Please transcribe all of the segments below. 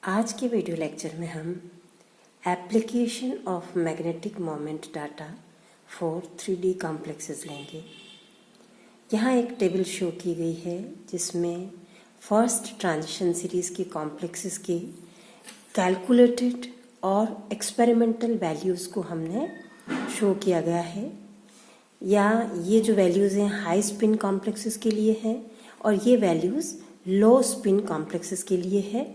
आज के video lecture में हम application of magnetic moment data for 3D complexes लेंगे। यहाँ एक टेबल शो की गई है जिसमें फर्स्ट ट्रांजिशन सीरीज के कॉम्प्लेक्सेस के कैलकुलेटेड और एक्सपेरिमेंटल वैल्यूज़ को हमने शो किया गया है। या ये जो वैल्यूज़ हैं हाई स्पिन कॉम्प्लेक्सेस के लिए हैं और ये वैल्यूज़ लो स्पिन कॉम्प्लेक्सेस के लिए है।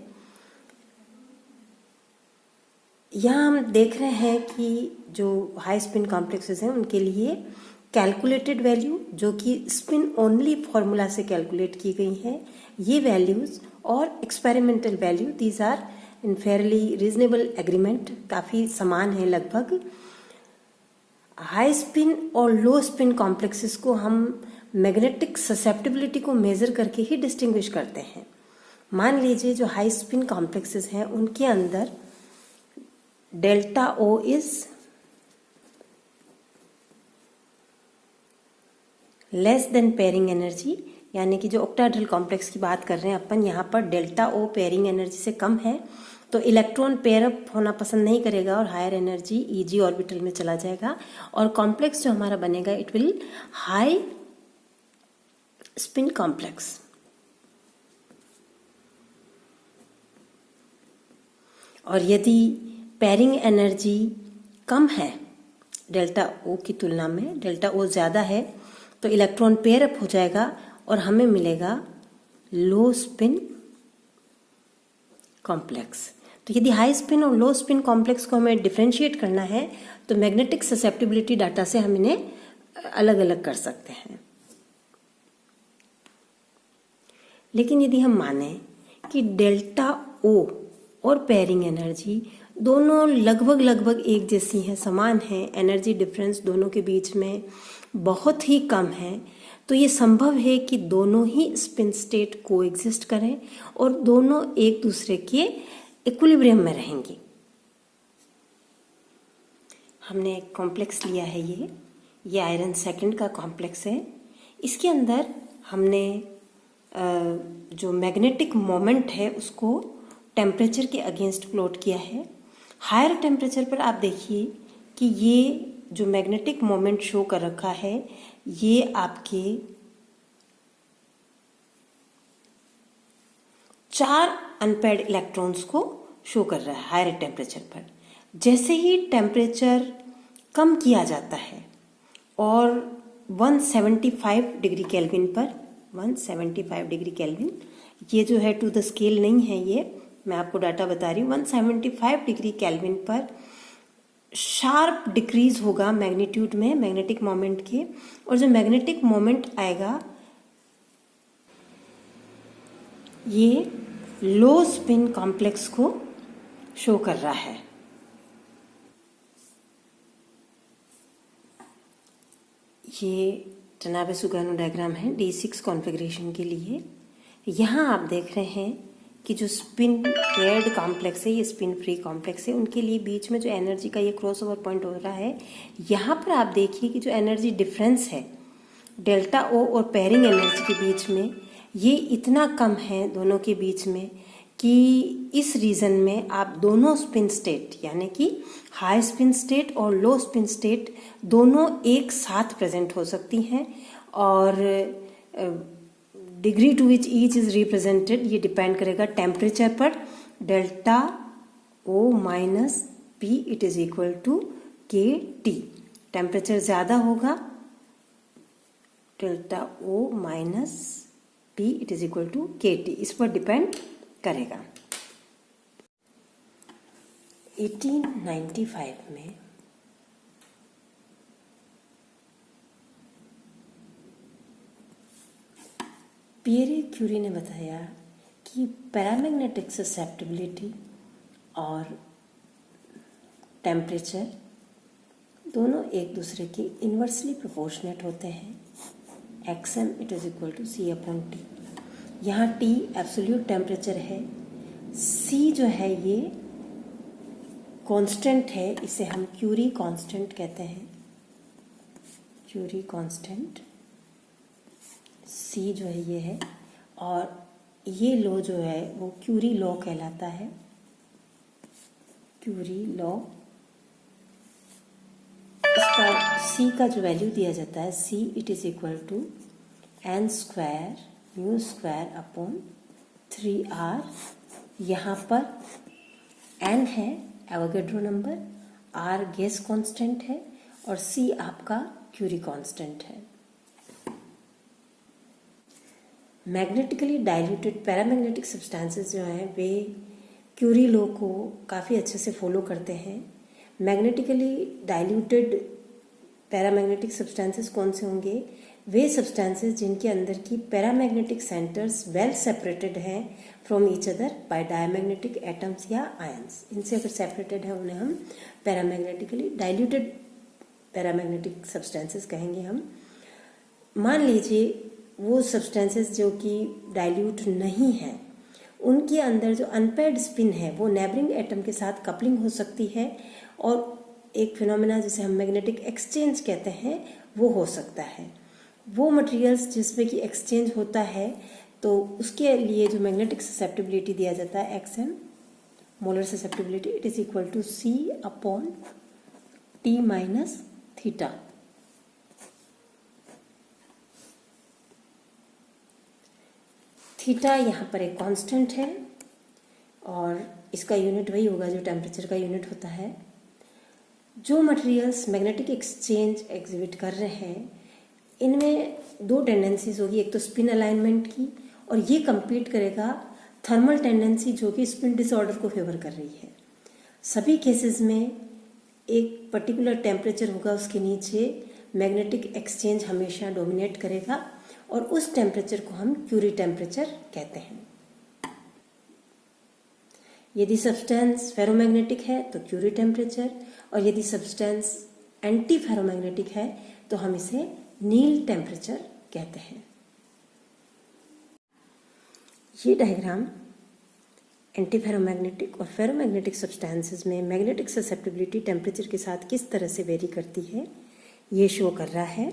यहाँ हम देख रहे हैं कि जो हाई स्पिन कॉम्प्लेक्सेस हैं उनके लिए कैलकुलेटेड वैल्यू जो कि स्पिन ओनली फॉर्मूला से कैलकुलेट की गई हैं, ये वैल्यूज़ और experimental value these are in fairly reasonable agreement, काफ़ी समान है लगभग। हाई स्पिन और लो स्पिन कॉम्प्लेक्सेस को हम मैग्नेटिक ससेप्टिबिलिटी को मेज़र करके ही डिस्टिंग्विश करते हैं। मान लीजिए जो हाई स्पिन कॉम्प्लेक्सेस हैं उनके अंदर delta O is less than pairing energy, यानी कि जो ऑक्टाहेड्रल कॉम्प्लेक्स की बात कर रहे हैं अपन, यहाँ पर डेल्टा ओ पेयरिंग एनर्जी से कम है तो इलेक्ट्रॉन पेयर अप होना पसंद नहीं करेगा और हायर एनर्जी ईजी ऑर्बिटल में चला जाएगा और कॉम्प्लेक्स जो हमारा बनेगा it will high spin complex. और यदि पेयरिंग एनर्जी कम है डेल्टा ओ की तुलना में, डेल्टा ओ ज़्यादा है तो इलेक्ट्रॉन पेयर अप हो जाएगा और हमें मिलेगा लो स्पिन कॉम्प्लेक्स। तो यदि हाई स्पिन और लो स्पिन कॉम्प्लेक्स को हमें डिफरेंशिएट करना है तो मैग्नेटिक ससेप्टिबिलिटी डाटा से हम इन्हें अलग अलग कर सकते हैं। लेकिन यदि हम माने कि डेल्टा ओ और पेयरिंग एनर्जी दोनों लगभग एक जैसी हैं, समान हैं, एनर्जी डिफरेंस दोनों के बीच में बहुत ही कम है, तो ये संभव है कि दोनों ही स्पिन स्टेट को एग्जिस्ट करें और दोनों एक दूसरे के इक्विलिब्रियम में रहेंगी। हमने एक कॉम्प्लेक्स लिया है, ये आयरन सेकंड का कॉम्प्लेक्स है। इसके अंदर हमने जो मैग्नेटिक मोमेंट है उसको टेम्परेचर के अगेंस्ट प्लॉट किया है। हायर टेम्परेचर पर आप देखिए कि ये जो मैग्नेटिक मोमेंट शो कर रखा है ये आपके 4 अनपेयर्ड इलेक्ट्रॉन्स को शो कर रहा है हायर टेम्परेचर पर। जैसे ही टेम्परेचर कम किया जाता है और 175 डिग्री केल्विन पर, 175 डिग्री केल्विन, ये जो है टू द स्केल नहीं है, ये मैं आपको डाटा बता रही हूँ, 175 डिग्री केल्विन पर शार्प डिक्रीज होगा मैग्नीट्यूड में मैग्नेटिक मोमेंट के, और जो मैग्नेटिक मोमेंट आएगा ये लो स्पिन कॉम्प्लेक्स को शो कर रहा है। ये टनाबे-सुगानो डायग्राम है D6 कॉन्फ़िगरेशन के लिए। यहाँ आप देख रहे हैं कि जो स्पिन पेयर्ड कॉम्प्लेक्स है, ये स्पिन फ्री कॉम्प्लेक्स है, उनके लिए बीच में जो एनर्जी का ये क्रॉस ओवर पॉइंट हो रहा है, यहाँ पर आप देखिए कि जो एनर्जी डिफरेंस है डेल्टा ओ और पेयरिंग एनर्जी के बीच में, ये इतना कम है दोनों के बीच में कि इस रीजन में आप दोनों स्पिन स्टेट यानी कि हाई स्पिन स्टेट और लो स्पिन स्टेट दोनों एक साथ प्रेजेंट हो सकती हैं। और degree to which each is represented ये डिपेंड करेगा टेम्परेचर पर। Delta O minus P it is equal to K T. Temperature ज़्यादा होगा delta O minus P it is equal to K T, इस पर डिपेंड करेगा। 1895 में पियरे क्यूरी ने बताया कि पैरामैग्नेटिक ससेप्टिबिलिटी और टेम्परेचर दोनों एक दूसरे के इन्वर्सली प्रोपोर्शनेट होते हैं। XM it is equal to C/T। यहाँ T एब्सोल्यूट टेम्परेचर है, C जो है ये कांस्टेंट है, इसे हम क्यूरी कांस्टेंट कहते हैं। क्यूरी कांस्टेंट C जो है ये है, और ये लॉ जो है वो क्यूरी लॉ कहलाता है। Curie law. इसका C का जो वैल्यू दिया जाता है, C it is equal to n square mu square upon 3r। यहाँ पर n है Avogadro number, r gas constant है और C आपका क्यूरी कांस्टेंट है। मैग्नेटिकली डाइल्यूटेड पैरामैग्नेटिक सब्सटेंसेस जो हैं वे क्यूरी लॉ को काफ़ी अच्छे से फॉलो करते हैं। मैग्नेटिकली डाइल्यूटेड पैरामैग्नेटिक सब्सटेंसेस कौन से होंगे? वे सब्सटेंसेस जिनके अंदर की पैरामैग्नेटिक सेंटर्स वेल सेपरेटेड हैं from each other by diamagnetic atoms या आयंस। इनसे अगर सेपरेटेड है उन्हें हम पैरामैग्नेटिकली डाइल्यूटेड पैरामैग्नेटिक सब्सटेंसेस कहेंगे हम। मान लीजिए वो सब्सटेंसेस जो कि डाइल्यूट नहीं हैं, उनके अंदर जो अनपेयर्ड स्पिन है वो नेबरिंग एटम के साथ कपलिंग हो सकती है और एक फिनोमेना जिसे हम मैग्नेटिक एक्सचेंज कहते हैं वो हो सकता है। वो मटेरियल्स जिसमें कि एक्सचेंज होता है तो उसके लिए जो मैग्नेटिक ससेप्टिबिलिटी दिया जाता है XM, molar susceptibility, it is equal to C upon T minus theta. Theta यहाँ पर एक कांस्टेंट है और इसका यूनिट वही होगा जो टेम्परेचर का यूनिट होता है। जो मटेरियल्स मैग्नेटिक एक्सचेंज एग्जिबिट कर रहे हैं इनमें दो टेंडेंसीज होगी, एक तो स्पिन अलाइनमेंट की और ये कंपीट करेगा थर्मल टेंडेंसी जो कि स्पिन डिसऑर्डर को फेवर कर रही है। सभी केसेस में एक पर्टिकुलर टेम्परेचर होगा, उसके नीचे मैग्नेटिक एक्सचेंज हमेशा डोमिनेट करेगा और उस टेम्परेचर को हम क्यूरी टेम्परेचर कहते हैं। यदि सब्सटेंस फेरोमैग्नेटिक है तो क्यूरी टेम्परेचर, और यदि सब्सटेंस एंटी फेरोमैग्नेटिक है तो हम इसे नील टेम्परेचर कहते हैं। ये डायग्राम एंटी फेरोमैग्नेटिक और फेरोमैग्नेटिक सब्सटेंसेस में मैग्नेटिक ससेप्टिबिलिटी टेम्परेचर के साथ किस तरह से वेरी करती है ये शो कर रहा है।